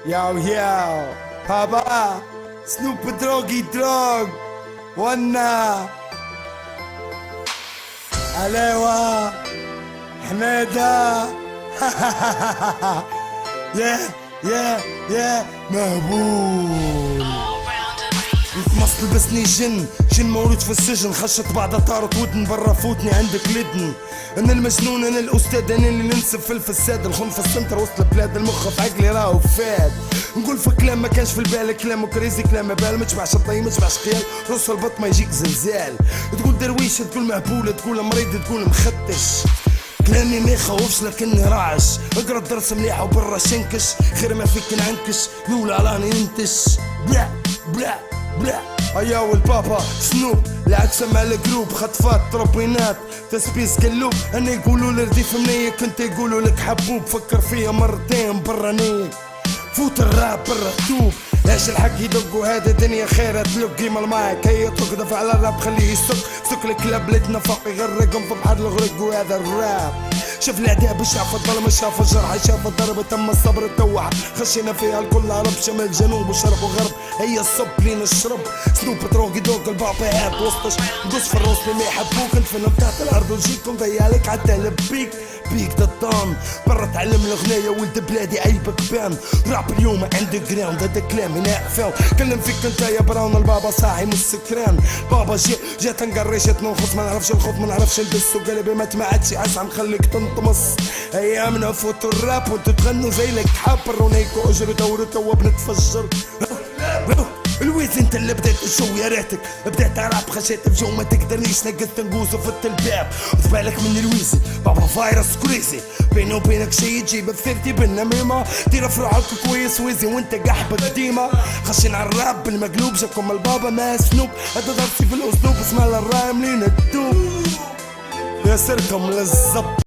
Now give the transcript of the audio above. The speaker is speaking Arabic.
Yo, yo, بابا سنوب دروغي دروغ ونا عليوة حميدة يا مهبول مصل لبسني جن مولود في السجن خشت بعد طارت ودن برا فوتني عندك لدن انا المجنون انا الاستاذ انا اللي ننسب في الفساد الخون في السنتر وسط البلاد المخ في عقلي راهو فاد نقول في كلام ما كانش في البال كلام كريزي كلام بال ما تشبعش الطي ما تشبعش خيال رص البط ما يجيك زلزال تقول درويشه تقول مهبوله تقول مريض تقول مختش كلامي ما يخوفش لكني راعش اقرا الدرس مليح وبرا شنكش خير ما فيك نعنكش نولى راني ننتش بلا بلا بلا اياو البابا سنوب العكس مع الجروب خطفات تروبينات تسبيس قلوب انا يقولوا لي رديف منية كنت يقولوا لك حبوب فكر فيا مرتين برا نيك فوت الراب برا توب ايش الحق يدق وهذا دنيا خير تلق قيمة المايك هي تقذف على الراب خليه يسك الكلاب لتنا فوق يغرقهم في بحر الغرق وهذا الراب شاف الاعداء بشاف الظلم شاف الجرح شاف الضرب تم الصبر توح خشينا فيها الكل عرب شمال جنوب وشرق وغرب هي الصب لين الشرب سنوب دروغي دوق البابا هات وسطش ندوس في الروس اللي ما يحبوك نفنم تحت الارض ونجيكم ضيالك عدى لبيك بيك ضدان برا تعلم الغناية ولد بلادي عيبك بان راب اليوم عندي جراوند هذا كلام هنا فاهم كلم فيك انت يا براون البابا صاحي من السكران بابا جات نقري جات ننخص ما نعرفش الخوف ما نعرفش نلبس وقلبي ما تمعدش عسى نخليك تنطمس ايامنا فوتوا الراب وانتو تغنوا زي لك حابر ونيكو اجروا دوروا توا بنتفجر الويز انت اللي بديت الشو يا ريتك بديت راب خشيت في جو ما تقدرنيش نقدت نقوز وفت الباب وذبالك من الويزي بابا فايروس كريزي بيني وبينك شي تجيب بثيرتي بالنميمة دير في روحك كويس ويزي وانت قحبك ديما خشين على الراب بالمقلوب جاكم البابا ما سنوب هذا درسي في الاسلوب اسمع الرايم لين الدوب يا سركم للزب